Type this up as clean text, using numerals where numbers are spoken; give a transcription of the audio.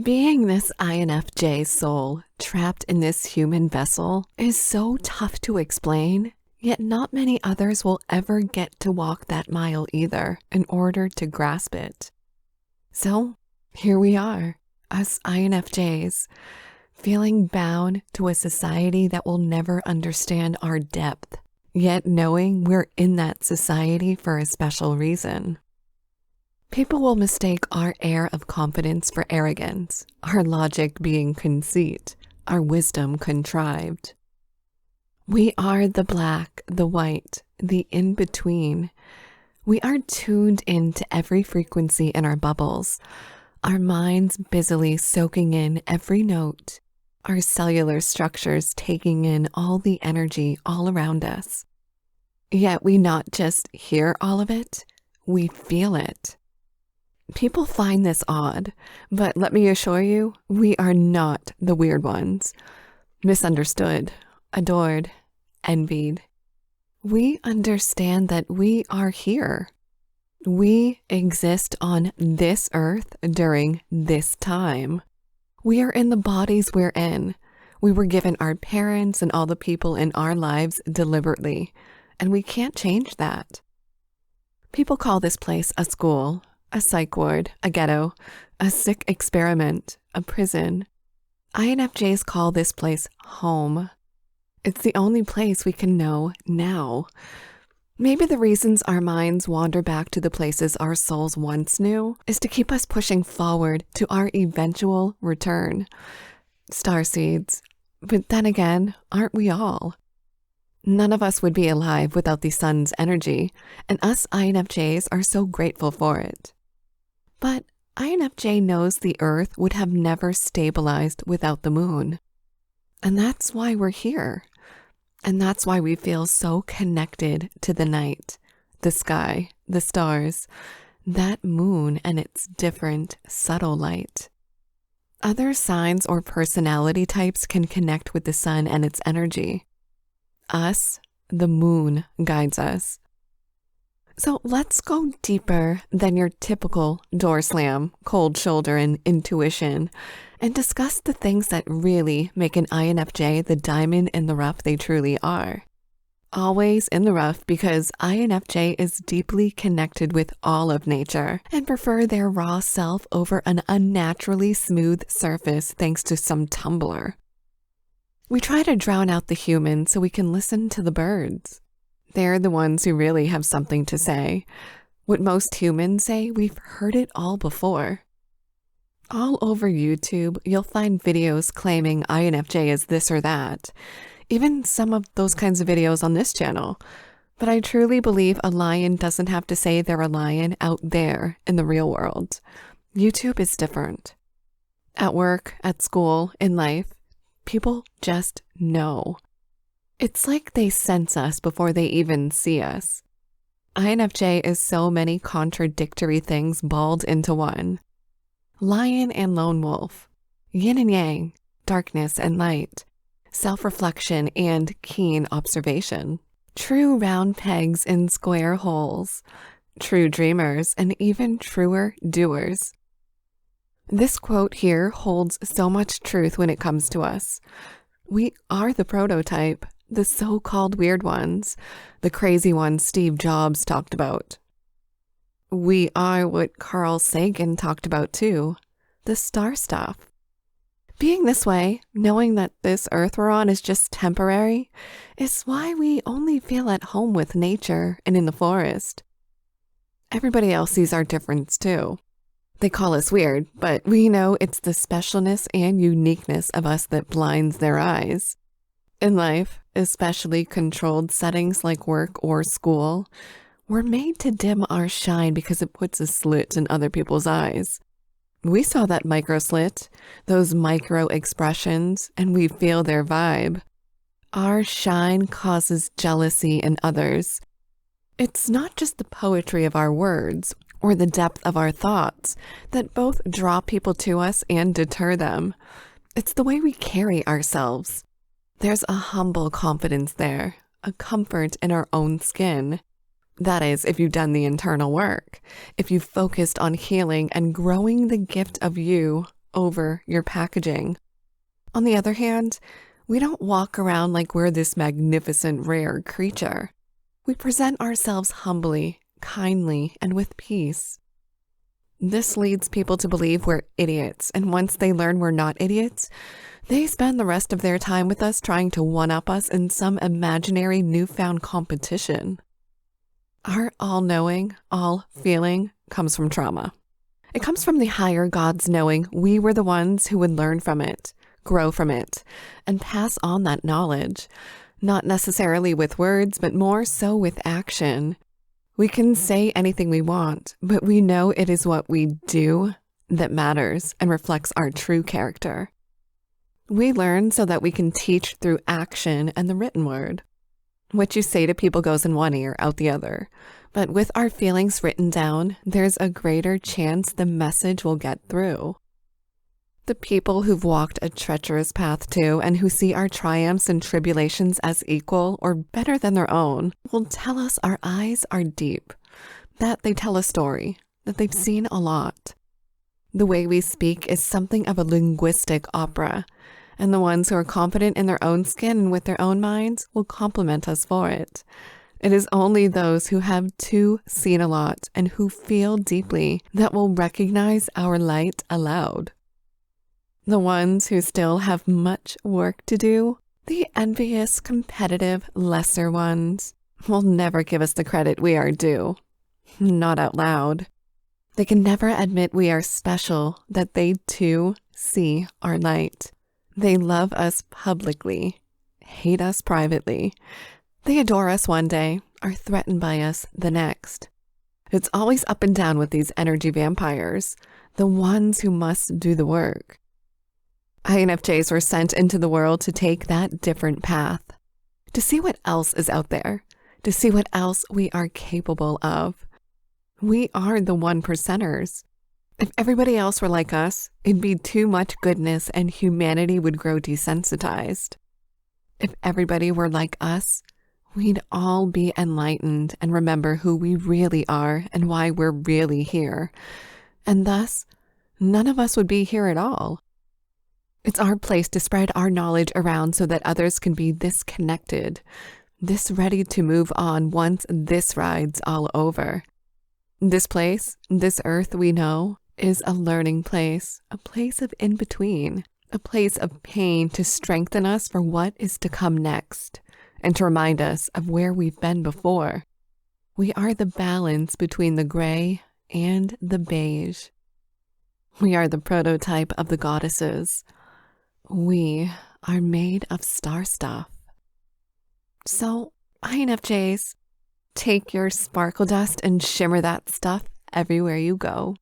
Being this INFJ soul trapped in this human vessel is so tough to explain, yet not many others will ever get to walk that mile either in order to grasp it. So here we are, us INFJs, feeling bound to a society that will never understand our depth, yet knowing we're in that society for a special reason. People will mistake our air of confidence for arrogance, our logic being conceit, our wisdom contrived. We are the black, the white, the in-between. We are tuned into every frequency in our bubbles, our minds busily soaking in every note, our cellular structures taking in all the energy all around us. Yet we not just hear all of it, we feel it. People find this odd, but let me assure you, we are not the weird ones. Misunderstood, adored, envied. We understand that we are here. We exist on this earth during this time. We are in the bodies we're in. We were given our parents and all the people in our lives deliberately, and we can't change that. People call this place a school, a psych ward, a ghetto, a sick experiment, a prison. INFJs call this place home. It's the only place we can know now. Maybe the reasons our minds wander back to the places our souls once knew is to keep us pushing forward to our eventual return. Starseeds. But then again, aren't we all? None of us would be alive without the sun's energy, and us INFJs are so grateful for it. But INFJ knows the Earth would have never stabilized without the moon. And that's why we're here. And that's why we feel so connected to the night, the sky, the stars, that moon and its different, subtle light. Other signs or personality types can connect with the sun and its energy. Us, the moon, guides us. So let's go deeper than your typical door slam, cold shoulder, and intuition, and discuss the things that really make an INFJ the diamond in the rough they truly are. Always in the rough because INFJ is deeply connected with all of nature and prefer their raw self over an unnaturally smooth surface thanks to some tumbler. We try to drown out the human so we can listen to the birds. They're the ones who really have something to say. What most humans say, we've heard it all before. All over YouTube, you'll find videos claiming INFJ is this or that. Even some of those kinds of videos on this channel. But I truly believe a lion doesn't have to say they're a lion out there in the real world. YouTube is different. At work, at school, in life, people just know. It's like they sense us before they even see us. INFJ is so many contradictory things balled into one. Lion and lone wolf, yin and yang, darkness and light, self-reflection and keen observation, true round pegs in square holes, true dreamers and even truer doers. This quote here holds so much truth when it comes to us. We are the prototype. The so-called weird ones, the crazy ones Steve Jobs talked about. We are what Carl Sagan talked about too, the star stuff. Being this way, knowing that this earth we're on is just temporary, is why we only feel at home with nature and in the forest. Everybody else sees our difference too. They call us weird, but we know it's the specialness and uniqueness of us that blinds their eyes. In life, especially controlled settings like work or school, we're made to dim our shine because it puts a slit in other people's eyes. We saw that micro slit, those micro expressions, and we feel their vibe. Our shine causes jealousy in others. It's not just the poetry of our words or the depth of our thoughts that both draw people to us and deter them. It's the way we carry ourselves. There's a humble confidence there, a comfort in our own skin. That is, if you've done the internal work, if you've focused on healing and growing the gift of you over your packaging. On the other hand, we don't walk around like we're this magnificent rare creature. We present ourselves humbly, kindly, and with peace. This leads people to believe we're idiots, and once they learn we're not idiots, they spend the rest of their time with us trying to one-up us in some imaginary newfound competition. Our all-knowing, all-feeling comes from trauma. It comes from the higher gods knowing we were the ones who would learn from it, grow from it, and pass on that knowledge, not necessarily with words, but more so with action. We can say anything we want, but we know it is what we do that matters and reflects our true character. We learn so that we can teach through action and the written word. What you say to people goes in one ear, out the other. But with our feelings written down, there's a greater chance the message will get through. The people who've walked a treacherous path too, and who see our triumphs and tribulations as equal or better than their own, will tell us our eyes are deep, that they tell a story, that they've seen a lot. The way we speak is something of a linguistic opera, and the ones who are confident in their own skin and with their own minds will compliment us for it. It is only those who have too seen a lot and who feel deeply that will recognize our light aloud. The ones who still have much work to do, the envious, competitive, lesser ones, will never give us the credit we are due. Not out loud. They can never admit we are special, that they too see our light. They love us publicly, hate us privately. They adore us one day, are threatened by us the next. It's always up and down with these energy vampires, the ones who must do the work. INFJs were sent into the world to take that different path, to see what else is out there, to see what else we are capable of. We are the 1%ers. If everybody else were like us, it'd be too much goodness and humanity would grow desensitized. If everybody were like us, we'd all be enlightened and remember who we really are and why we're really here. And thus, none of us would be here at all. It's our place to spread our knowledge around so that others can be this connected, this ready to move on once this ride's all over. This place, this earth we know, is a learning place, a place of in-between, a place of pain to strengthen us for what is to come next, and to remind us of where we've been before. We are the balance between the gray and the beige. We are the prototype of the goddesses. We are made of star stuff. So, INFJs, take your sparkle dust and shimmer that stuff everywhere you go.